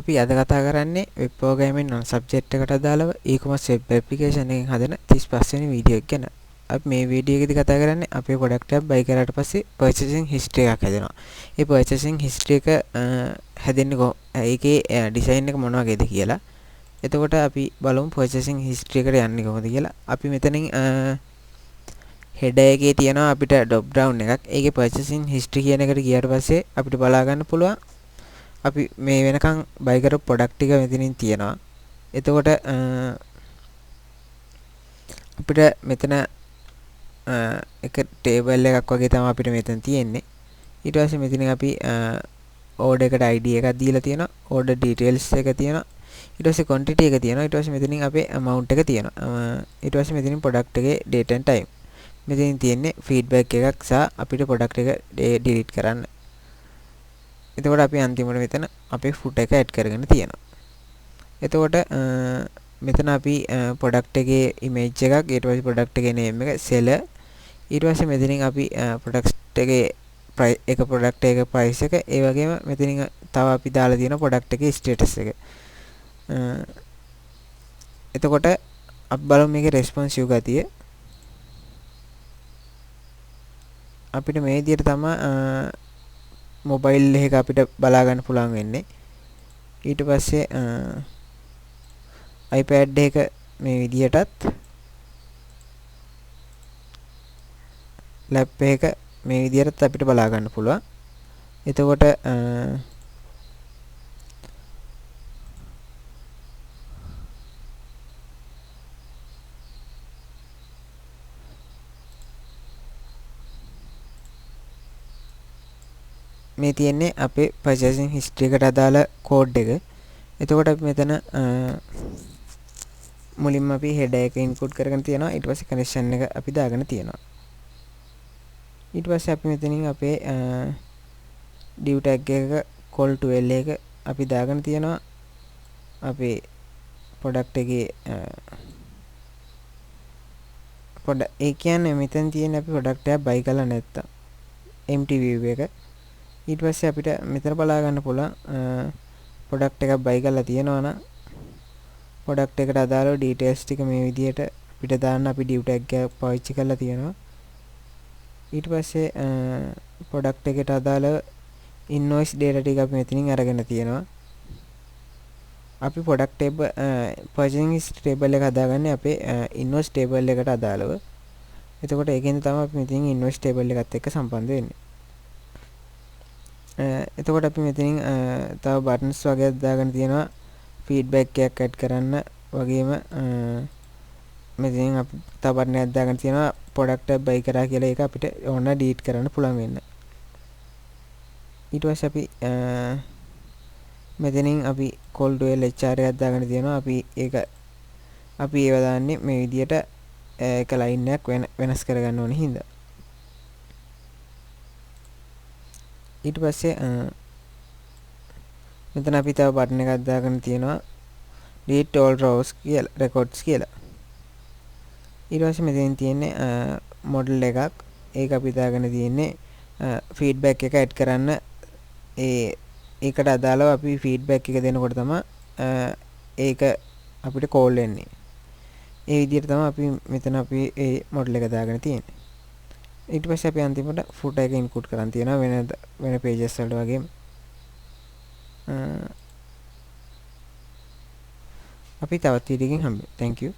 අපි අද කතා කරන්නේ වෙබ් ප්‍රෝග්‍රෑමින් වන සබ්ජෙක්ට් එකට අදාළව e-commerce web application එකකින් හදන 35 වෙනි වීඩියෝ එක ගැන. අපි මේ වීඩියෝ එකේදී කතා කරන්නේ අපේ ප්‍රොඩක්ට් එකක් buy කරාට පස්සේ purchasing history එකක් හැදෙනවා. ඒ purchasing history එක හැදෙන්නේ ඒකේ ඩිසයින් එක මොන වගේද කියලා. එතකොට අපි බලමු purchasing history එකට යන්නේ කොහොමද කියලා. අපි මෙතනින් header එකේ තියෙනවා අපිට drop down එකක්. ඒකේ purchasing history කියන එකට ගියාට පස්සේ අපිට බලා ගන්න පුළුවන් අපි මේ වෙනකන් buy කරපු product ටික මෙතනින් තියෙනවා. එතකොට අපිට මෙතන එක table එකක් වගේ තමයි අපිට මෙතන තියෙන්නේ. ඊට පස්සේ මෙතනින් අපි order එකට ID එකක් දීලා තියෙනවා. order details එක තියෙනවා. ඊට පස්සේ quantity එක තියෙනවා. ඊට පස්සේ මෙතනින් අපේ amount එක තියෙනවා. ඊට පස්සේ මෙතනින් product එකේ date and time. මෙතනින් තියෙන්නේ feedback එකක් සහ අපිට product එක delete කරන්න. එතකොට අපි අන්තිමට මෙතන අපේ footer එක add කරගෙන තියෙනවා. එතකොට මෙතන අපි product එකේ image එකක්, ඊට පස්සේ product එකේ name එක, seller, ඊට පස්සේ මෙතනින් අපි product එකේ product එකේ price එක, ඒ වගේම මෙතනින් තව අපි දාලා තියෙන product එකේ status එක. එතකොට අපි බලමු මේකේ responsive ගතිය. අපිට මේ විදිහට තමයි මොබයිල් එක අපිට බලා ගන්න පුළුවන් වෙන්නේ. ඊට පස්සේ iPad එක මේ විදිහටත් ලැප් එක මේ විදිහටත් අපිට බලා ගන්න පුළුවන්. එතකොට මේ තියෙන්නේ අපේ purchasing history එකට අදාළ code එක. එතකොට අපි මෙතන මුලින්ම අපි header එක input කරගෙන තියෙනවා. ඊට පස්සේ connection එක අපි දාගෙන තියෙනවා. ඊට පස්සේ අපි මෙතනින් අපේ div tag එක call to l එක අපි දාගෙන තියෙනවා. අපේ product එකේ ඒ කියන්නේ මෙතන තියෙන අපි product එක buy කරලා නැත්තම් empty view එක. ඊට පස්සේ අපිට මෙතන බලා ගන්න පුළුවන් product එකක් buy කරලා තියෙනවා නම් product එකට අදාළව details ටික මේ විදිහට අපිට දාන්න අපි div tag එක පාවිච්චි කරලා තියෙනවා. ඊට පස්සේ product එකට අදාළව invoice data ටික අපි මෙතනින් අරගෙන තියෙනවා. අපි product table purchasing history table එක හදාගන්නේ අපේ invoice table එකට අදාළව. එතකොට ඒකෙන් තමයි අපි මෙතනින් invoice table එකත් එක්ක සම්බන්ධ වෙන්නේ. එතකොට අපි මෙතනින් තව buttons වගේ දාගෙන තියෙනවා. feedback එකක් add කරන්න වගේම මෙතනින් අපි තව button එකක් දාගෙන තියෙනවා product එක buy කරා කියලා ඒක අපිට ඕන delete කරන්න පුළුවන් වෙන්න. ඊට පස්සේ අපි මෙතනින් අපි call to l hr එකක් දාගෙන තියෙනවා. අපි ඒව දාන්නේ මේ විදියට එක line එකක් වෙනස් කරගන්න ඕනේ හින්දා. ඊට පස්සේ මෙතන අපි තව බටන් එකක් දාගෙන තියෙනවා delete all rows කියලා records කියලා. ඊට පස්සේ මෙතෙන් තියෙන්නේ model එකක්. ඒක අපි දාගෙන තියෙන්නේ feedback එක add කරන්න. ඒකට අදාළව අපි feedback එක දෙනකොට තමයි ඒක අපිට call වෙන්නේ. ඒ විදිහට තමයි අපි මෙතන අපි ඒ model එක දාගෙන තියෙන්නේ. ඊට පස්සේ අපි අන්තිමට footer එක input කරන් තියෙනවා වෙන pages වලට වගේම. අපි තවත් වීඩියෝ එකකින් හම්බෙමු. Thank you.